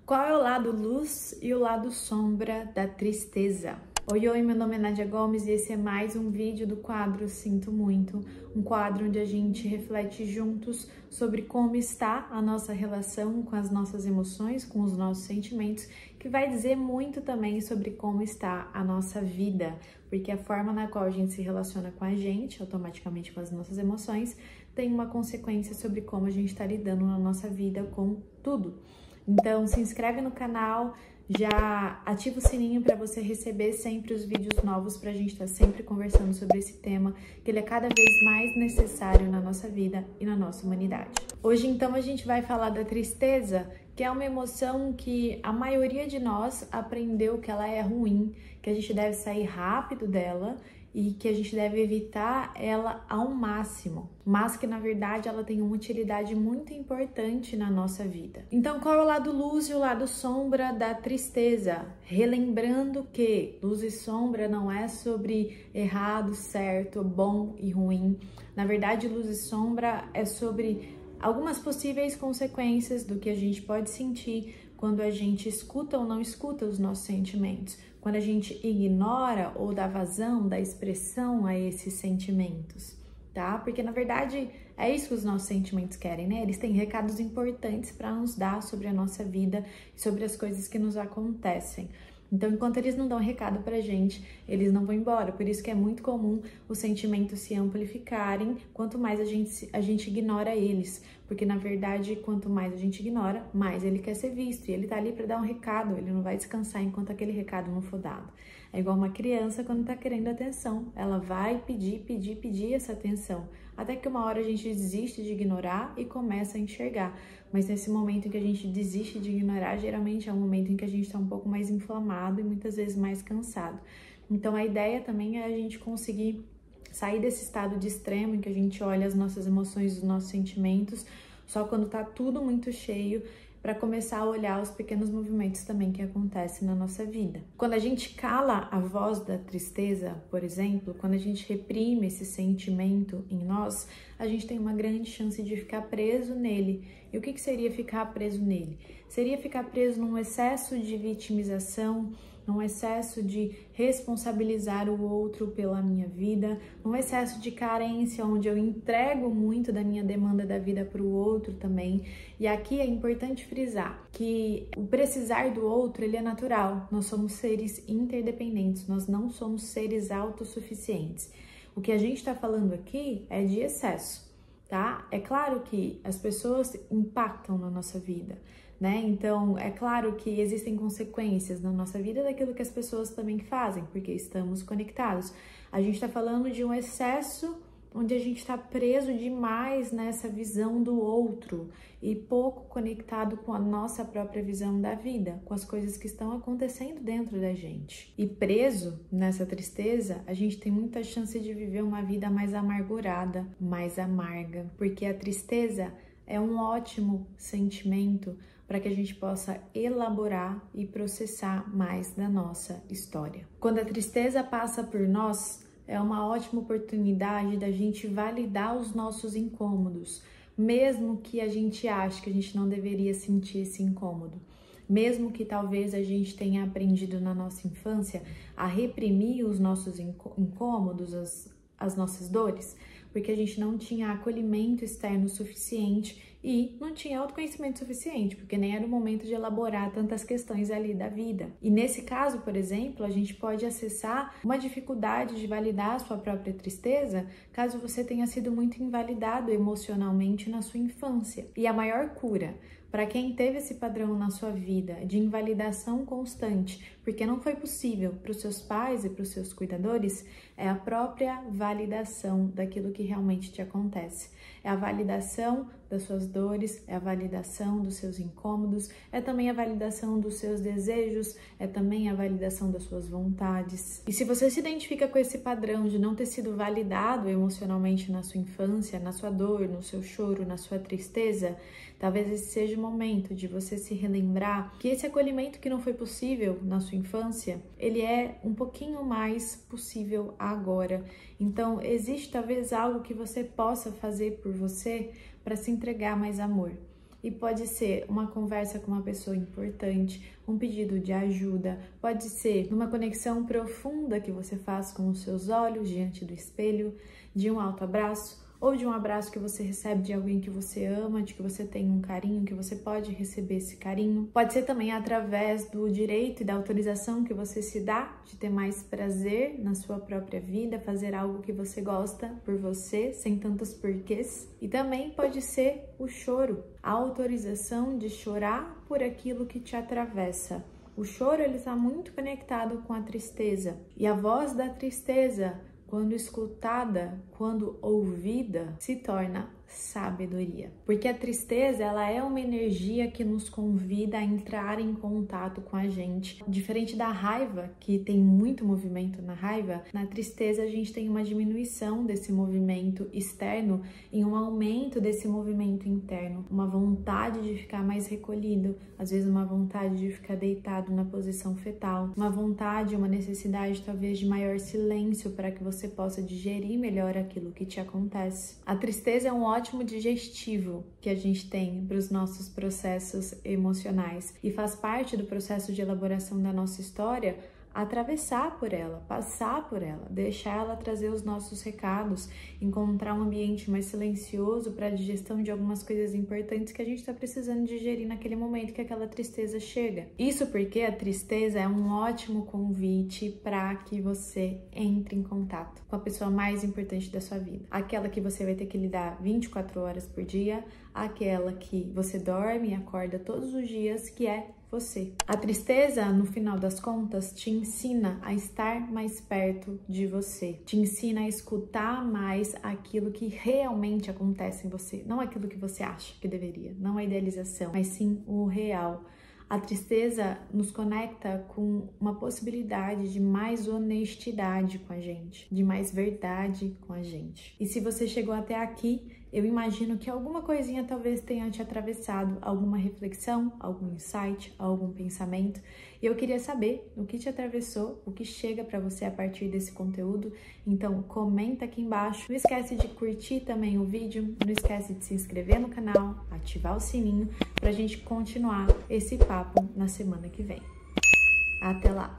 Qual é o lado luz e o lado sombra da tristeza? Oi, meu nome é Nádia Gomes e esse é mais um vídeo do quadro Sinto Muito, um quadro onde a gente reflete juntos sobre como está a nossa relação com as nossas emoções, com os nossos sentimentos, que vai dizer muito também sobre como está a nossa vida, porque a forma na qual a gente se relaciona com a gente, automaticamente com as nossas emoções, tem uma consequência sobre como a gente está lidando na nossa vida com tudo. Então, se inscreve no canal, já ativa o sininho para você receber sempre os vídeos novos, para a gente estar sempre conversando sobre esse tema, que ele é cada vez mais necessário na nossa vida e na nossa humanidade. Hoje, então, a gente vai falar da tristeza, que é uma emoção que a maioria de nós aprendeu que ela é ruim, que a gente deve sair rápido dela e que a gente deve evitar ela ao máximo, mas que na verdade ela tem uma utilidade muito importante na nossa vida. Então, qual é o lado luz e o lado sombra da tristeza? Relembrando que luz e sombra não é sobre errado, certo, bom e ruim. Na verdade, luz e sombra é sobre algumas possíveis consequências do que a gente pode sentir quando a gente escuta ou não escuta os nossos sentimentos, quando a gente ignora ou dá vazão, dá expressão a esses sentimentos, tá? Porque na verdade é isso que os nossos sentimentos querem, né? Eles têm recados importantes para nos dar sobre a nossa vida e sobre as coisas que nos acontecem. Então, enquanto eles não dão recado pra gente, eles não vão embora. Por isso que é muito comum os sentimentos se amplificarem, quanto mais a gente ignora eles. Porque, na verdade, quanto mais a gente ignora, mais ele quer ser visto. E ele tá ali pra dar um recado, ele não vai descansar enquanto aquele recado não for dado. É igual uma criança quando tá querendo atenção. Ela vai pedir essa atenção. Até que uma hora a gente desiste de ignorar e começa a enxergar. Mas nesse momento em que a gente desiste de ignorar, geralmente é um momento em que a gente está um pouco mais inflamado e muitas vezes mais cansado. Então a ideia também é a gente conseguir sair desse estado de extremo em que a gente olha as nossas emoções, os nossos sentimentos, só quando tá tudo muito cheio, para começar a olhar os pequenos movimentos também que acontecem na nossa vida. Quando a gente cala a voz da tristeza, por exemplo, quando a gente reprime esse sentimento em nós, a gente tem uma grande chance de ficar preso nele. E o que seria ficar preso nele? Seria ficar preso num excesso de vitimização, num excesso de responsabilizar o outro pela minha vida, num excesso de carência, onde eu entrego muito da minha demanda da vida para o outro também. E aqui é importante frisar que o precisar do outro, ele é natural. Nós somos seres interdependentes, nós não somos seres autossuficientes. O que a gente está falando aqui é de excesso, tá? É claro que as pessoas impactam na nossa vida, né? Então, é claro que existem consequências na nossa vida daquilo que as pessoas também fazem, porque estamos conectados. A gente está falando de um excesso onde a gente está preso demais nessa visão do outro e pouco conectado com a nossa própria visão da vida, com as coisas que estão acontecendo dentro da gente. E preso nessa tristeza, a gente tem muita chance de viver uma vida mais amargurada, mais amarga, porque a tristeza é um ótimo sentimento para que a gente possa elaborar e processar mais da nossa história. Quando a tristeza passa por nós, é uma ótima oportunidade da gente validar os nossos incômodos, mesmo que a gente ache que a gente não deveria sentir esse incômodo. Mesmo que talvez a gente tenha aprendido na nossa infância a reprimir os nossos incômodos, as nossas dores, porque a gente não tinha acolhimento externo suficiente e não tinha autoconhecimento suficiente, porque nem era o momento de elaborar tantas questões ali da vida. E nesse caso, por exemplo, a gente pode acessar uma dificuldade de validar a sua própria tristeza, caso você tenha sido muito invalidado emocionalmente na sua infância. E a maior cura para quem teve esse padrão na sua vida de invalidação constante, porque não foi possível para os seus pais e para os seus cuidadores, é a própria validação daquilo que realmente te acontece. É a validação das suas dores, é a validação dos seus incômodos, é também a validação dos seus desejos, é também a validação das suas vontades. E se você se identifica com esse padrão de não ter sido validado emocionalmente na sua infância, na sua dor, no seu choro, na sua tristeza, talvez esse seja o momento de você se relembrar que esse acolhimento que não foi possível na sua infância, ele é um pouquinho mais possível agora. Então, existe talvez algo que você possa fazer por você para se entregar mais amor. E pode ser uma conversa com uma pessoa importante, um pedido de ajuda, pode ser uma conexão profunda que você faz com os seus olhos diante do espelho, de um alto abraço, ou de um abraço que você recebe de alguém que você ama, de que você tem um carinho, que você pode receber esse carinho. Pode ser também através do direito e da autorização que você se dá de ter mais prazer na sua própria vida, fazer algo que você gosta por você, sem tantos porquês. E também pode ser o choro, a autorização de chorar por aquilo que te atravessa. O choro, ele está muito conectado com a tristeza. E a voz da tristeza, quando escutada, quando ouvida, se torna sabedoria. Porque a tristeza, ela é uma energia que nos convida a entrar em contato com a gente. Diferente da raiva, que tem muito movimento na raiva, na tristeza a gente tem uma diminuição desse movimento externo e um aumento desse movimento interno. Uma vontade de ficar mais recolhido, às vezes uma vontade de ficar deitado na posição fetal, uma vontade, uma necessidade talvez de maior silêncio para que você possa digerir melhor aquilo que te acontece. A tristeza é um ótimo digestivo que a gente tem para os nossos processos emocionais e faz parte do processo de elaboração da nossa história atravessar por ela, passar por ela, deixar ela trazer os nossos recados, encontrar um ambiente mais silencioso para a digestão de algumas coisas importantes que a gente está precisando digerir naquele momento que aquela tristeza chega. Isso porque a tristeza é um ótimo convite para que você entre em contato com a pessoa mais importante da sua vida. Aquela que você vai ter que lidar 24 horas por dia, aquela que você dorme e acorda todos os dias, que é você. A tristeza, no final das contas, te ensina a estar mais perto de você, te ensina a escutar mais aquilo que realmente acontece em você, não aquilo que você acha que deveria, não a idealização, mas sim o real. A tristeza nos conecta com uma possibilidade de mais honestidade com a gente, de mais verdade com a gente. E se você chegou até aqui, eu imagino que alguma coisinha talvez tenha te atravessado, alguma reflexão, algum insight, algum pensamento. E eu queria saber o que te atravessou, o que chega para você a partir desse conteúdo. Então comenta aqui embaixo. Não esquece de curtir também o vídeo, não esquece de se inscrever no canal, ativar o sininho para a gente continuar esse papo na semana que vem. Até lá!